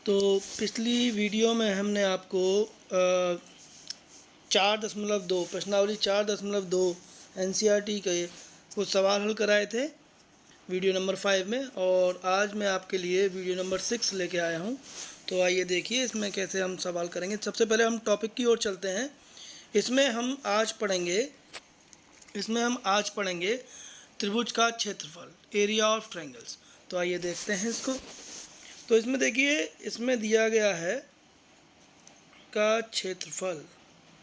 तो पिछली वीडियो में हमने आपको 4.2 प्रश्नावली 4.2 NCERT के कुछ सवाल हल कराए थे वीडियो नंबर 5 में, और आज मैं आपके लिए वीडियो नंबर 6 लेके आया हूँ। तो आइए देखिए इसमें कैसे हम सवाल करेंगे। सबसे पहले हम टॉपिक की ओर चलते हैं। इसमें हम आज पढ़ेंगे त्रिभुज का क्षेत्रफल, एरिया ऑफ ट्रायंगल्स। तो आइए देखते हैं इसको। तो इसमें देखिए, इसमें दिया गया है का क्षेत्रफल,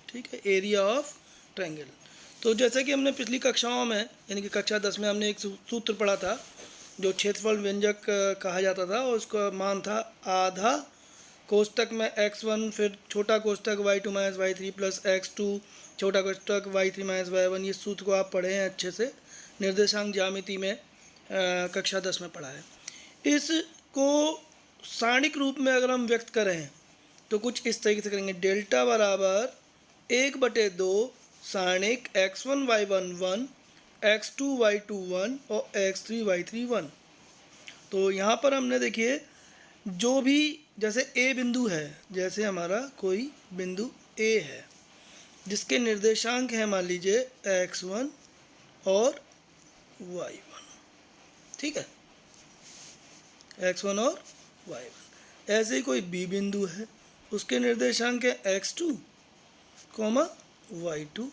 ठीक है, एरिया ऑफ ट्रायंगल। तो जैसे कि हमने पिछली कक्षाओं में, यानी कि कक्षा 10 में हमने एक सूत्र पढ़ा था जो क्षेत्रफल व्यंजक कहा जाता था, और उसका मान था आधा कोष्टक में x1, फिर छोटा कोष्टक y2 minus y3 plus x2, छोटा कोष्टक y3 माइनस y1। ये सूत्र को आप पढ़े हैं अच्छे से, निर्देशांक ज्यामिति में कक्षा 10 में पढ़ा है। इसको सारणिक रूप में अगर हम व्यक्त करें तो कुछ इस तरीके से करेंगे। डेल्टा बराबर 1/2 सारणिक x1 y1 1, x2 y2 1 और x3 y3 1। तो यहाँ पर हमने देखिए, जो भी जैसे A बिंदु है, जैसे हमारा कोई बिंदु A है जिसके निर्देशांक हैं मान लीजिए x1 और y1, ठीक है, x1 और y1। ऐसे ही कोई B बिंदु है, उसके निर्देशांक है x2, y2,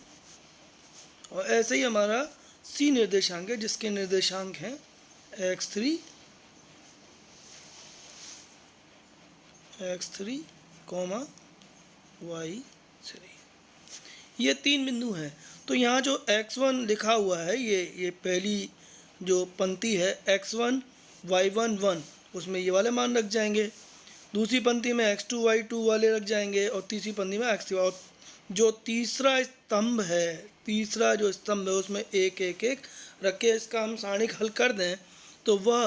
और ऐसे ही हमारा C निर्देशांक है जिसके निर्देशांक हैं x3, y3। ये तीन बिंदु हैं। तो यहाँ जो x1 लिखा हुआ है, ये पहली जो पंक्ति है x1 y1 1, उसमें ये वाले मान रख जाएंगे। दूसरी पंक्ति में x2 y2 वाले रख जाएंगे, और तीसरी पंक्ति में x3। और जो तीसरा स्तंभ है उसमें एक एक एक रख के इसका हम सारणिक हल कर दें तो वह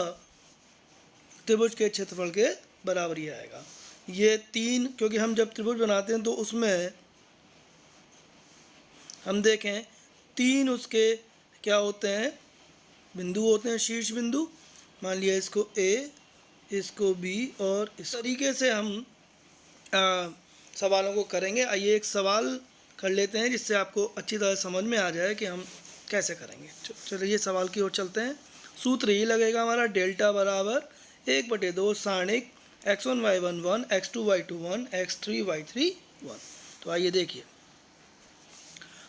त्रिभुज के क्षेत्रफल के बराबर ही आएगा। ये तीन, क्योंकि हम जब त्रिभुज बनाते हैं तो उसमें हम देखें तीन उसके क्या होते हैं, बिंदु होते हैं, शीर्ष बिंदु। मान लिया इसको A, इसको B, और इस तरीके से हम सवालों को करेंगे। आइए एक सवाल कर लेते हैं जिससे आपको अच्छी तरह समझ में आ जाए कि हम कैसे करेंगे। चलिए सवाल की ओर चलते हैं। सूत्र यही लगेगा हमारा, डेल्टा बराबर 1/2 सारणिक x1 y1 1, x2 y2 1, x3 y3 1। तो आइए देखिए।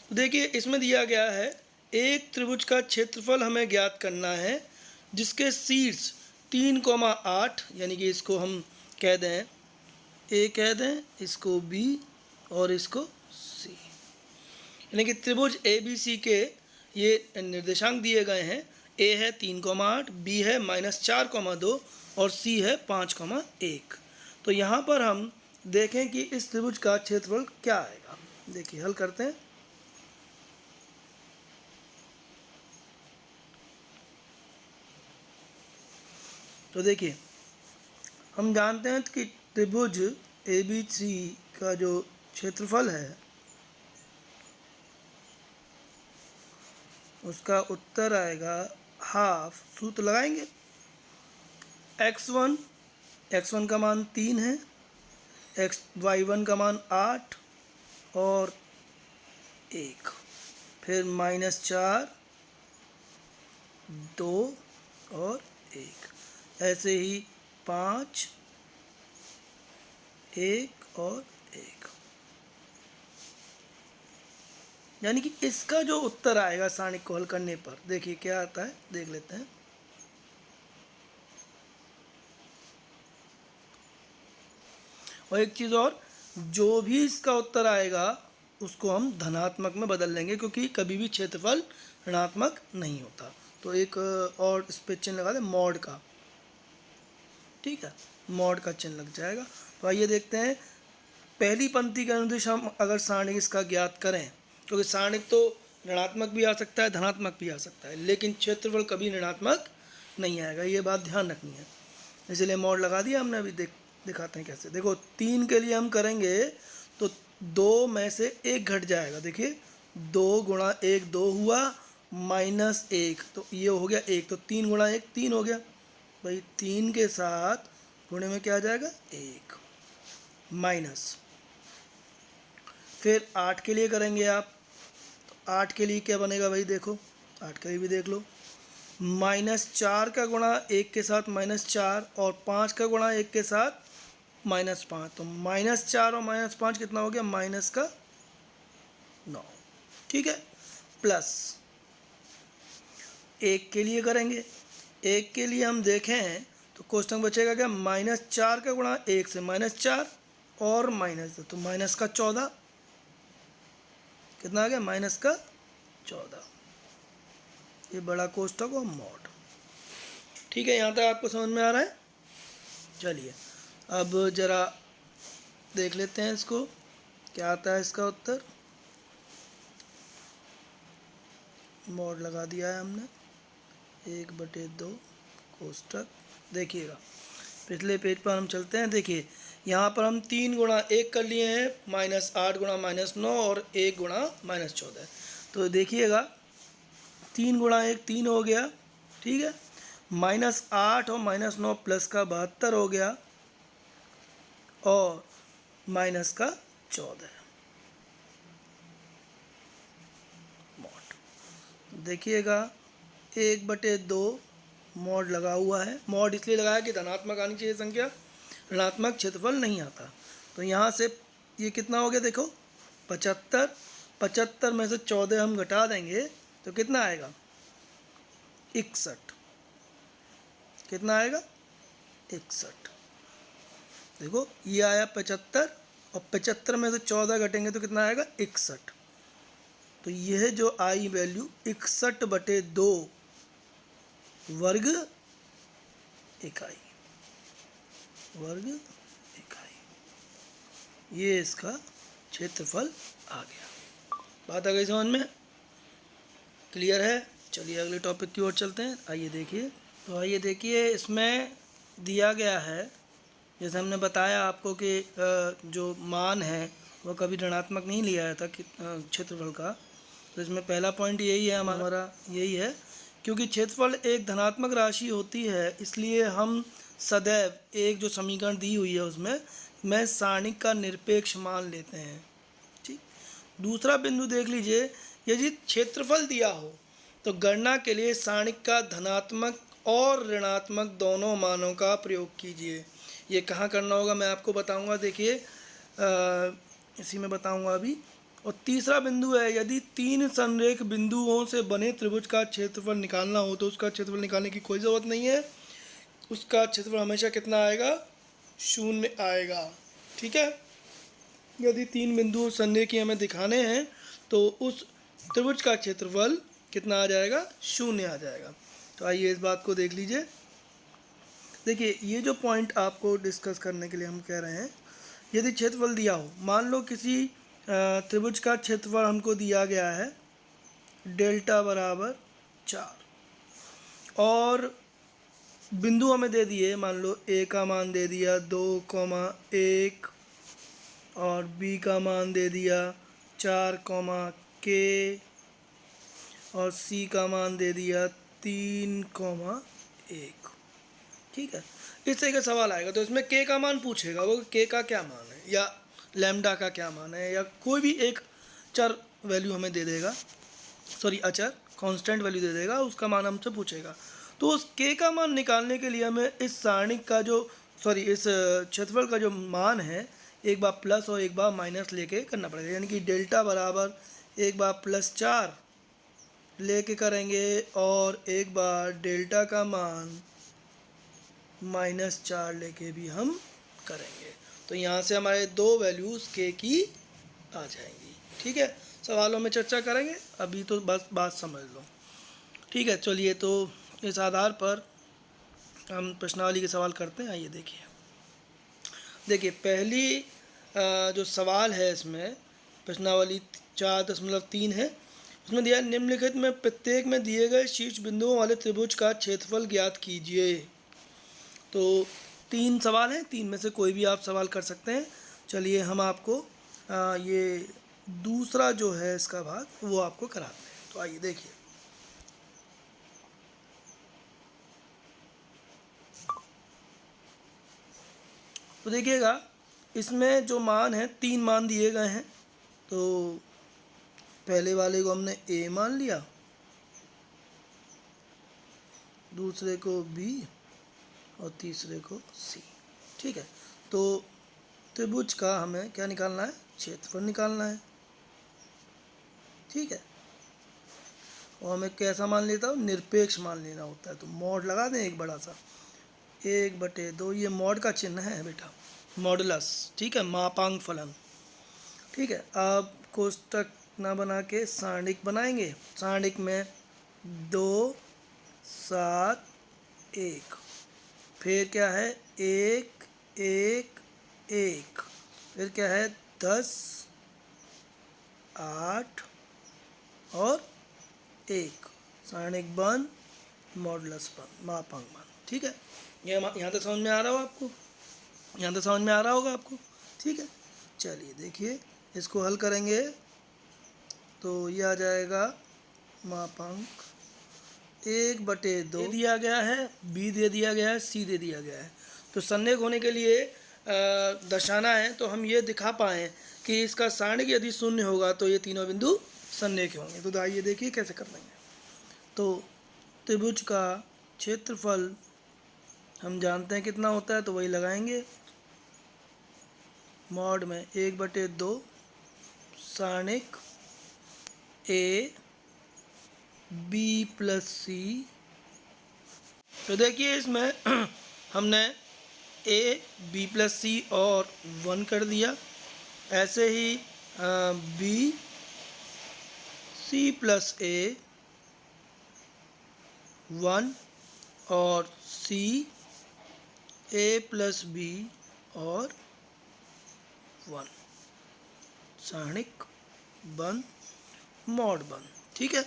तो देखिए इसमें दिया गया है एक त्रिभुज का क्षेत्रफल हमें ज्ञात करना है जिसके शीर्ष 3,8, यानी कि इसको हम कह दें A कह दें, इसको B और इसको C, यानी कि त्रिभुज ABC के ये निर्देशांक दिए गए हैं। A है 3,8, B है -4,2 और C है 5,1। तो यहाँ पर हम देखें कि इस त्रिभुज का क्षेत्रफल क्या आएगा। देखिए हल करते हैं। तो देखिए हम जानते हैं कि त्रिभुज ABC का जो क्षेत्रफल है उसका उत्तर आएगा हाफ। सूत्र लगाएंगे। x1 का मान 3 है, y1 का मान 8 और 1, फिर -4 2 और 1, ऐसे ही 5 1 और 1, यानी कि इसका जो उत्तर आएगा सारणिक को हल करने पर, देखिए क्या आता है, देख लेते हैं। और एक चीज़ और, जो भी इसका उत्तर आएगा उसको हम धनात्मक में बदल लेंगे, क्योंकि कभी भी क्षेत्रफल ऋणात्मक नहीं होता। तो एक और इस पे चिन्ह लगा दें, मॉड का, ठीक है, मॉड का चिन्ह लग जाएगा। तो आइए देखते हैं। पहली पंक्ति के अनुदेश हम अगर सारणिक इसका ज्ञात करें, क्योंकि सारणिक तो ऋणात्मक भी आ सकता है, धनात्मक भी आ सकता है, लेकिन क्षेत्रफल कभी ऋणात्मक नहीं आएगा, ये बात ध्यान रखनी है। इसलिए मॉड लगा दिया हमने। अभी दिखाते हैं कैसे। देखो 3 के लिए हम करेंगे तो 2 में से 1 घट जाएगा। देखिए 2 गुणा 1 2 हुआ, -1 तो ये हो गया 1, तो 3 गुणा 1 3 हो गया। भाई 3 के साथ गुणे में क्या आ जाएगा 1 माइनस, फिर 8 के लिए करेंगे आप, तो 8 के लिए क्या बनेगा भाई, देखो 8 के लिए भी देख लो, -4 का गुणा 1 के साथ -4 और 5 का गुणा 1 के साथ -5, तो -4 और -5 कितना हो गया, -9। ठीक है, प्लस 1 के लिए करेंगे, 1 के लिए हम देखें तो क्वेश्चन बचेगा क्या, -4 का गुणा 1 से -4 और -2, तो -14 कितना आ गया, -14, ये बड़ा कोष्ठक और मॉड। ठीक है, यहाँ तक आपको समझ में आ रहा है। चलिए अब ज़रा देख लेते हैं इसको, क्या आता है इसका उत्तर। मॉड लगा दिया है हमने, 1/2 कोष्ठक। देखिएगा पिछले पेज पर हम चलते हैं, देखिए यहाँ पर हम 3 गुणा 1 कर लिए हैं, -8 गुणा -9 और 1 गुणा -14, तो देखिएगा 3 गुणा 1 3 हो गया, ठीक है, -8 और -9 प्लस का 72 हो गया और माइनस का 14 मॉड। देखिएगा 1/2 मॉड लगा हुआ है, मॉड इसलिए लगाया कि धनात्मक आनी चाहिए संख्या, ऋणात्मक क्षेत्रफल नहीं आता। तो यहाँ से ये कितना हो गया, देखो 75, 75 में से 14 हम घटा देंगे तो कितना आएगा 61, कितना आएगा 61। देखो ये आया 75 और 75 में से 14 घटेंगे तो कितना आएगा 61, तो यह जो आई वैल्यू 61/2 वर्ग इकाई, वर्ग इकाई, ये इसका क्षेत्रफल आ गया। बात आ गई समझ में, क्लियर है। चलिए अगले टॉपिक की ओर चलते हैं। आइए देखिए, तो आइए देखिए इसमें दिया गया है, जैसे हमने बताया आपको कि जो मान है वो कभी ऋणात्मक नहीं लिया जाता क्षेत्रफल का, तो इसमें पहला पॉइंट यही है हमारा, यही है क्योंकि क्षेत्रफल एक धनात्मक राशि होती है, इसलिए हम सदैव एक जो समीकरण दी हुई है उसमें मैं सारणिक का निरपेक्ष मान लेते हैं। ठीक, दूसरा बिंदु देख लीजिए, यदि क्षेत्रफल दिया हो तो गणना के लिए सारणिक का धनात्मक और ऋणात्मक दोनों मानों का प्रयोग कीजिए। ये कहाँ करना होगा मैं आपको बताऊंगा, देखिए इसी में बताऊंगा अभी। और तीसरा बिंदु है, यदि 3 संरेख बिंदुओं से बने त्रिभुज का क्षेत्रफल निकालना हो तो उसका क्षेत्रफल निकालने की कोई ज़रूरत नहीं है, उसका क्षेत्रफल हमेशा कितना आएगा, 0 आएगा। ठीक है, यदि 3 बिंदु संरेखी हमें दिखाने हैं तो उस त्रिभुज का क्षेत्रफल कितना आ जाएगा, 0 आ जाएगा। तो आइए इस बात को देख लीजिए। देखिए ये जो पॉइंट आपको डिस्कस करने के लिए हम कह रहे हैं, यदि क्षेत्रफल दिया हो, मान लो किसी त्रिभुज का क्षेत्रफल हमको दिया गया है डेल्टा बराबर 4 और बिंदु हमें दे दिए, मान लो ए का मान दे दिया 2,1 और बी का मान दे दिया 4,k और सी का मान दे दिया 3,1। ठीक है, इस तरह का सवाल आएगा तो इसमें k का मान पूछेगा, वो k का क्या मान है या लैम्डा का क्या मान है या कोई भी एक चर वैल्यू हमें दे देगा, सॉरी अचर कांस्टेंट वैल्यू दे देगा, उसका मान हमसे पूछेगा। तो उस k का मान निकालने के लिए हमें इस सारणिक का जो इस क्षेत्रफल का जो मान है एक बार प्लस और एक बार माइनस लेके करना पड़ेगा, यानी कि डेल्टा बराबर एक बार +4 लेके करेंगे और एक बार डेल्टा का मान -4 लेके भी हम करेंगे। तो यहाँ से हमारे 2 वैल्यूज़ k की आ जाएंगी। ठीक है, सवालों में चर्चा करेंगे, अभी तो बस बात समझ लो। ठीक है, चलिए तो इस आधार पर हम प्रश्नावली के सवाल करते हैं। आइए देखिए पहली जो सवाल है इसमें प्रश्नावली 4.3 है, उसमें दिया निम्नलिखित में प्रत्येक में दिए गए शीर्ष बिंदुओं वाले त्रिभुज का क्षेत्रफल ज्ञात कीजिए। तो 3 सवाल हैं, 3 में से कोई भी आप सवाल कर सकते हैं। चलिए हम आपको ये दूसरा जो है इसका भाग वो आपको कराते हैं। तो आइए देखिए, तो देखिएगा इसमें जो मान है 3 मान दिए गए हैं, तो पहले वाले को हमने ए मान लिया, दूसरे को बी और तीसरे को सी। ठीक है, तो त्रिभुज का हमें क्या निकालना है, क्षेत्रफल निकालना है। ठीक है, और हमें कैसा मान लेता हूँ, निरपेक्ष मान लेना होता है। तो मॉड लगा दें एक बड़ा सा, 1/2, ये मॉड का चिन्ह है बेटा, मॉडुलस। ठीक है, मापांक फलन। ठीक है, अब कोष्टक ना बना के सारणिक बनाएंगे। सारणिक में 2, 7, 1, फिर क्या है 1, 1, 1, फिर क्या है 10, 8 और 1, सारणिक बन, मॉडुलस बन, मापांक बन। ठीक है, ये यहाँ तक समझ में आ रहा हो आपको, यहाँ तक समझ में आ रहा होगा आपको। ठीक है, चलिए देखिए इसको हल करेंगे तो ये आ जाएगा मापांक 1/2 दे दिया गया है, बी दे दिया गया है, सी दे दिया गया है। तो सन्निहित होने के लिए दर्शाना है, तो हम ये दिखा पाएँ कि इसका सारणिक यदि शून्य होगा तो ये तीनों बिंदु सन्निहित होंगे। तो आइए देखिए कैसे कर लेंगे। तो त्रिभुज का क्षेत्रफल हम जानते हैं कितना होता है, तो वही लगाएंगे। मॉड में 1/2 सारणिक ए बी प्लस सी। तो देखिए इसमें हमने ए बी प्लस सी और 1 कर दिया, ऐसे ही बी सी प्लस ए 1 और सी ए प्लस बी और 1, सारणिक बन, मॉड बन। ठीक है,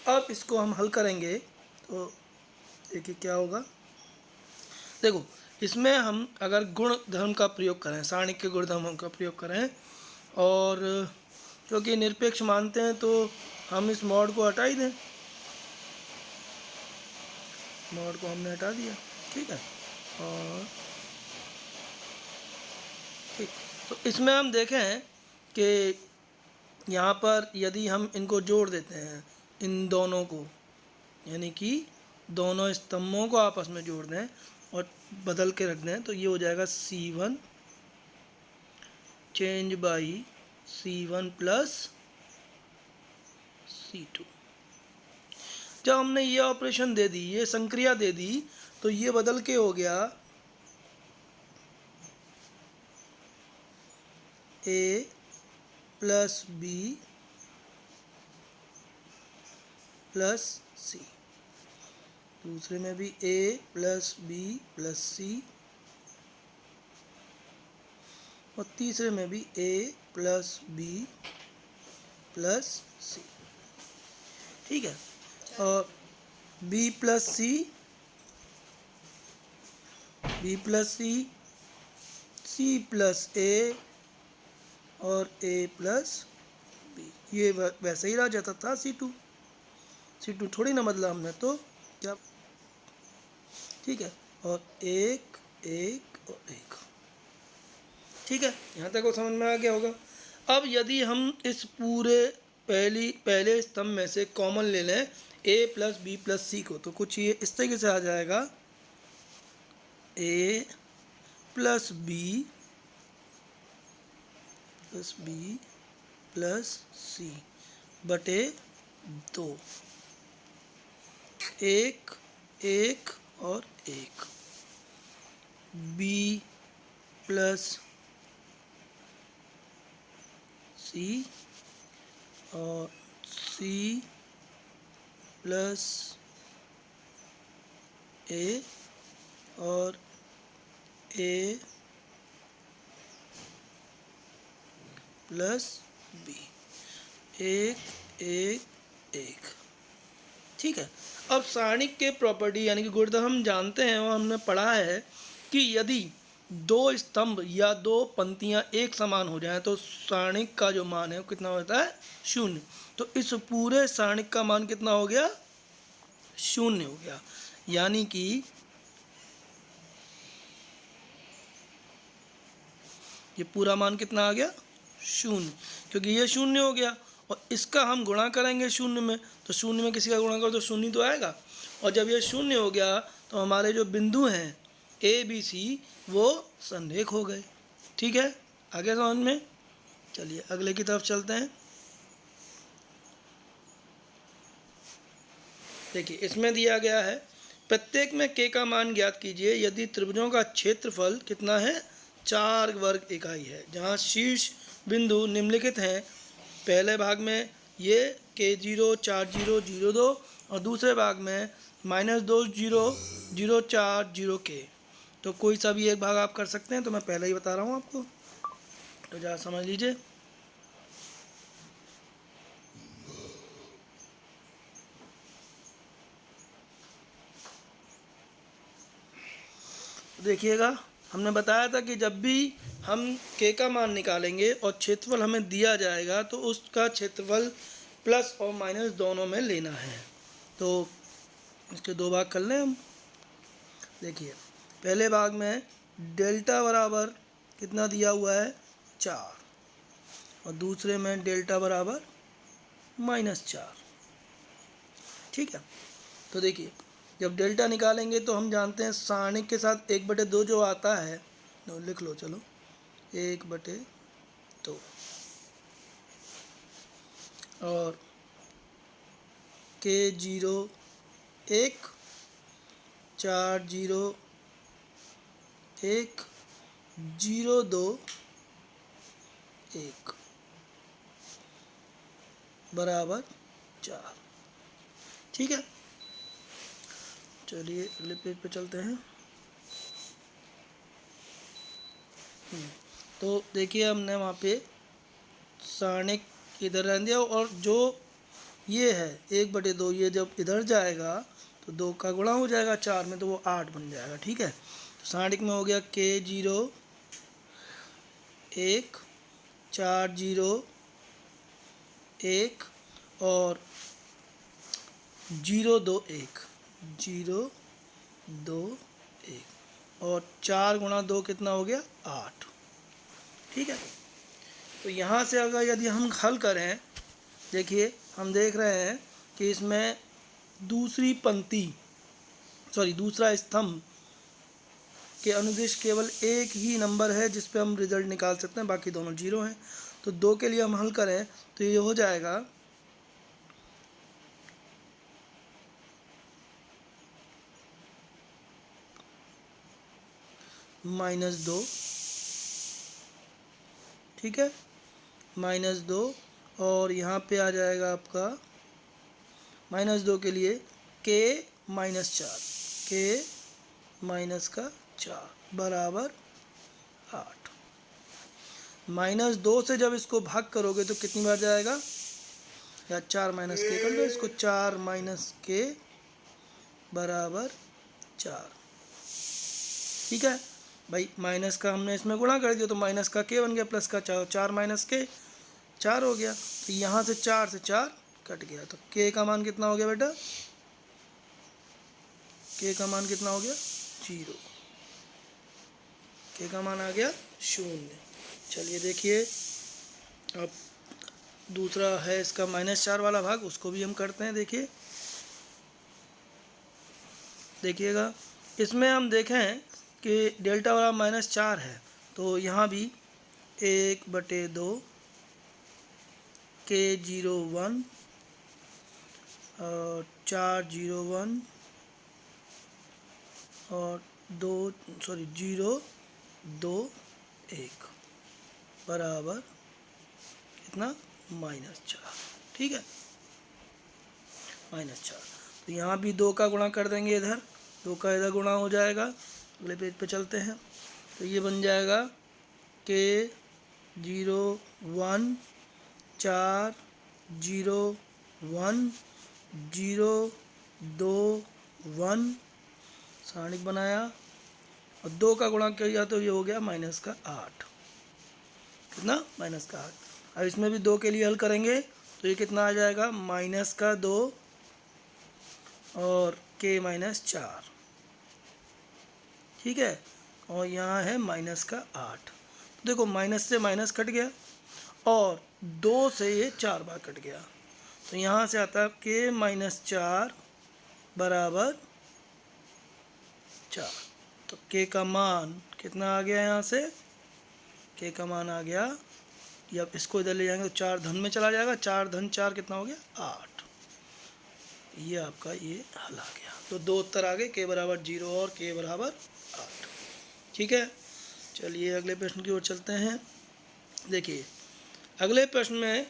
अब इसको हम हल करेंगे तो देखिए क्या होगा। देखो इसमें हम अगर गुण धर्म का प्रयोग करें, सारणिक के गुण धर्म का प्रयोग करें, और क्योंकि निरपेक्ष मानते हैं तो हम इस मॉड को हटा ही दें। मॉड को हमने हटा दिया। ठीक है, और ठीक, तो इसमें हम देखें कि यहाँ पर यदि हम इनको जोड़ देते हैं, इन दोनों को, यानी कि दोनों स्तंभों को आपस में जोड़ दें और बदल के रख दें, तो ये हो जाएगा C1 change by C1 plus C2। जब हमने ये ऑपरेशन दे दी, ये संक्रिया दे दी, तो ये बदल के हो गया A plus B plus C, दूसरे में भी A plus B plus C, और तीसरे में भी A plus B plus C. ठीक है, और B plus C, B plus C, C plus A और A प्लस बी, ये वैसे ही रह जाता था C2 थोड़ी ना बदला हमने, तो क्या। ठीक है, और 1 1 और 1। ठीक है, यहाँ तक वो समझ में आ गया होगा। अब यदि हम इस पूरे पहले स्तंभ में से कॉमन ले लें A प्लस बी प्लस सी को, तो कुछ ये इस तरीके से आ जाएगा A प्लस बी प्लस सी बटे 2, 1 1 और 1, बी प्लस सी और सी प्लस ए और ए प्लस बी, 1 1 1। ठीक है, अब सारणिक के प्रॉपर्टी यानी कि गुणधर्म हम जानते हैं और हमने पढ़ा है कि यदि दो स्तंभ या दो पंक्तियां एक समान हो जाएं तो सारणिक का जो मान है वो कितना होता है, 0। तो इस पूरे सारणिक का मान कितना हो गया, 0 हो गया। यानी कि ये पूरा मान कितना आ गया 0, क्योंकि ये 0 हो गया और इसका हम गुणा करेंगे 0 में, तो 0 में किसी का गुणा करो तो 0 तो आएगा। और जब ये 0 हो गया तो हमारे जो बिंदु हैं ABC वो संरेख हो गए। ठीक है, आगे समझ में। चलिए अगले की तरफ चलते हैं। देखिए इसमें दिया गया है प्रत्येक में k का मान ज्ञात कीजिए यदि त्रिभुजों का क्षेत्रफल कितना है 4 वर्ग इकाई है, जहाँ शीर्ष बिंदु निम्नलिखित हैं। पहले भाग में ये K0 4 0 0 2 और दूसरे भाग में -2 0 0 4 0 K। तो कोई सा भी एक भाग आप कर सकते हैं, तो मैं पहले ही बता रहा हूँ आपको, तो ज़रा समझ लीजिए। देखिएगा हमने बताया था कि जब भी हम k का मान निकालेंगे और क्षेत्रफल हमें दिया जाएगा तो उसका क्षेत्रफल प्लस और माइनस दोनों में लेना है। तो इसके दो भाग कर लें हम। देखिए पहले भाग में डेल्टा बराबर कितना दिया हुआ है 4 और दूसरे में डेल्टा बराबर -4। ठीक है, तो देखिए जब डेल्टा निकालेंगे तो हम जानते हैं सारणिक के साथ 1/2 जो आता है, तो लिख लो चलो 1/2 और K0 1 4 0 1 0 2 1 बराबर 4। ठीक है, चलिए अगले पेज पे चलते हैं। तो देखिए हमने वहाँ पे सारणिक इधर रहने दिया और जो ये है 1/2 ये जब इधर जाएगा तो 2 का गुणा हो जाएगा 4 में, तो वो 8 बन जाएगा। ठीक है, तो सारणिक में हो गया K0 1 4 0 1 और 0 2 1 0 2 1 और 4 गुणा 2 कितना हो गया 8। ठीक है, तो यहाँ से अगर यदि हम हल करें, देखिए हम देख रहे हैं कि इसमें दूसरा स्तंभ के अनुदिश केवल एक ही नंबर है जिस पे हम रिजल्ट निकाल सकते हैं, बाकी दोनों 0 हैं। तो 2 के लिए हम हल करें तो ये हो जाएगा -2। ठीक है, -2 और यहाँ पे आ जाएगा आपका -2 के लिए K -4 बराबर 8। -2 से जब इसको भाग करोगे तो कितनी बार जाएगा, या 4 -K कर लो इसको, 4 -K बराबर 4। ठीक है भाई, माइनस का हमने इसमें गुणा कर दिया तो माइनस का K बन गया, प्लस का 4 -K 4 हो गया। तो यहाँ से 4 से 4 कट गया, तो K का मान कितना हो गया बेटा, K का मान कितना हो गया 0, K का मान आ गया 0। चलिए देखिए अब दूसरा है इसका -4 वाला भाग, उसको भी हम करते हैं। देखिएगा इसमें हम देखें कि डेल्टा वाला -4 है, तो यहाँ भी 1/2 K0 1 और 4 0 1 और 0 2 1 बराबर कितना -4। ठीक है, -4। तो यहाँ भी 2 का गुणा कर देंगे, इधर 2 का इधर गुणा हो जाएगा। अगले पेज पे चलते हैं, तो ये बन जाएगा K0 1 4 0 1 0 2 1 सारणिक बनाया और 2 का गुणा किया तो ये हो गया -8। कितना -8। अब इसमें भी 2 के लिए हल करेंगे तो ये कितना आ जाएगा -2 और K -4। ठीक है, और यहाँ है -8। देखो माइनस से माइनस कट गया और 2 से ये 4 बार कट गया, तो यहाँ से आता है k माइनस 4 बराबर 4। तो k का मान कितना आ गया, यहाँ से k का मान आ गया, अब इसको इधर ले जाएंगे तो 4 धन में चला जाएगा, 4 धन 4 कितना हो गया 8। ये आपका ये हल आ गया। तो 2 उत्तर आ गए, k बराबर 0 और k बराबर 8। ठीक है, चलिए अगले प्रश्न की ओर चलते हैं। देखिए अगले प्रश्न में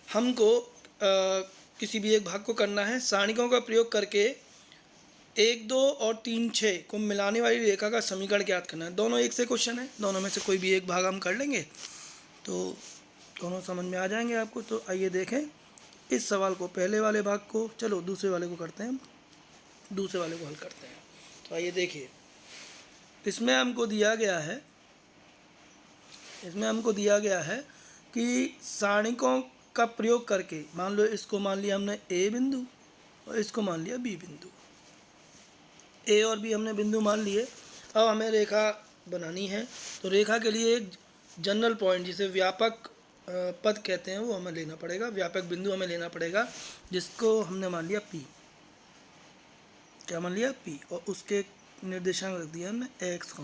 हमको किसी भी एक भाग को करना है, सारणिकों का प्रयोग करके 1, 2 और 3, 6 को मिलाने वाली रेखा का समीकरण ज्ञात करना है। दोनों एक से क्वेश्चन है, दोनों में से कोई भी एक भाग हम कर लेंगे तो दोनों समझ में आ जाएंगे आपको। तो आइए देखें इस सवाल को, पहले वाले भाग को, चलो दूसरे वाले को करते हैं, दूसरे वाले को हल करते हैं। तो आइए देखिए, इसमें हमको दिया गया है कि सारणिकों का प्रयोग करके, मान लो इसको मान लिया हमने ए बिंदु और इसको मान लिया बी बिंदु, ए और बी हमने बिंदु मान लिए। अब हमें रेखा बनानी है, तो रेखा के लिए एक जनरल पॉइंट जिसे व्यापक पद कहते हैं वो हमें लेना पड़ेगा, व्यापक बिंदु हमें लेना पड़ेगा, जिसको हमने मान लिया P। क्या मान लिया P, और उसके निर्देशांक रख दिया हमने x,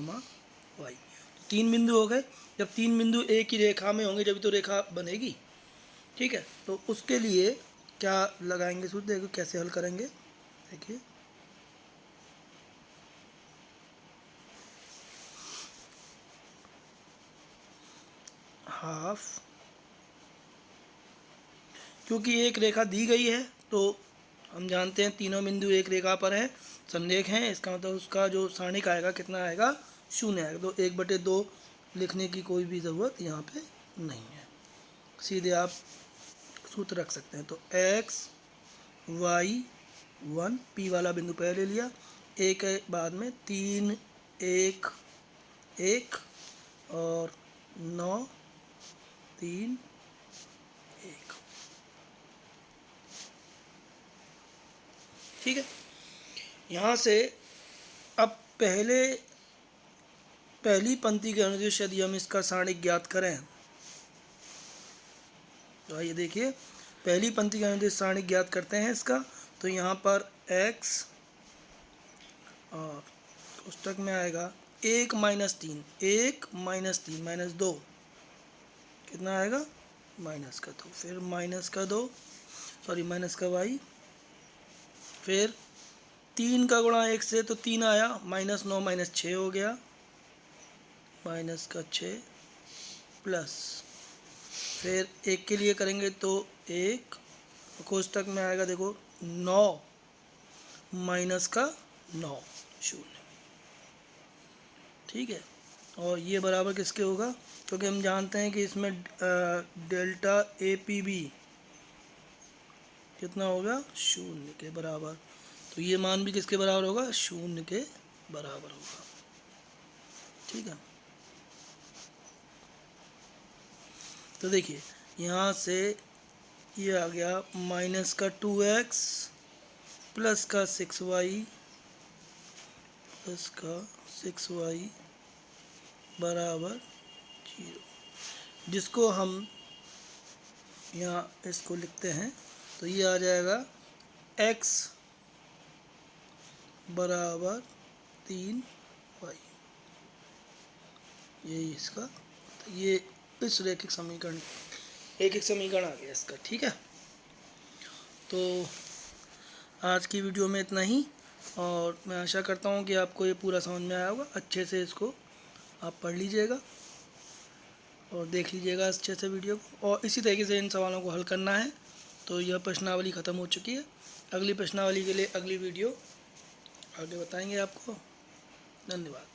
y। तो 3 बिंदु हो गए। जब 3 बिंदु एक ही रेखा में होंगे जब तो रेखा बनेगी। ठीक है, तो उसके लिए क्या लगाएंगे सूत्र, देखो कैसे हल करेंगे। देखिए हाफ, क्योंकि एक रेखा दी गई है तो हम जानते हैं तीनों बिंदु एक रेखा पर हैं, संरेख हैं, इसका मतलब उसका जो सारणिक आएगा कितना आएगा, 0 आएगा। तो 1/2 लिखने की कोई भी ज़रूरत यहाँ पे नहीं है, सीधे आप सूत्र रख सकते हैं। तो x y 1, P वाला बिंदु पहले लिया, ए के बाद में 3 1 1 और 9 3 1। ठीक है, यहाँ से अब पहली पंक्ति के अनुदेश यदि हम इसका सारणिक ज्ञात करें, तो आइए देखिए पहली पंक्ति के अनुदेश सारणिक ज्ञात करते हैं इसका। तो यहाँ पर x और पुस्तक में आएगा 1 माइनस 3, 1 माइनस 3 माइनस 2 कितना आएगा, माइनस का 2, फिर माइनस का 2, सॉरी माइनस का y, फिर 3 का गुणा 1 से तो 3 आया, माइनस 9 माइनस 6 हो गया, माइनस का 6 प्लस, फिर 1 के लिए करेंगे तो 1, कोष्टक में आएगा देखो 9 माइनस का 9 0। ठीक है, और ये बराबर किसके होगा, क्योंकि हम जानते हैं कि इसमें डेल्टा APB कितना होगा, 0 के बराबर। तो ये मान भी किसके बराबर होगा, 0 के बराबर होगा। ठीक है, तो देखिए यहाँ से ये आ गया माइनस का 2x प्लस का 6y बराबर 0, जिसको हम यहाँ इसको लिखते हैं तो ये आ जाएगा x बराबर 3y। यही इसका, ये इस रैखिक समीकरण एक समीकरण आ गया इसका। ठीक है, तो आज की वीडियो में इतना ही, और मैं आशा करता हूँ कि आपको ये पूरा समझ में आया होगा। अच्छे से इसको आप पढ़ लीजिएगा और देख लीजिएगा अच्छे से वीडियो को, और इसी तरीके से इन सवालों को हल करना है। तो यह प्रश्नावली ख़त्म हो चुकी है, अगली प्रश्नावली के लिए अगली वीडियो आगे बताएंगे आपको। धन्यवाद।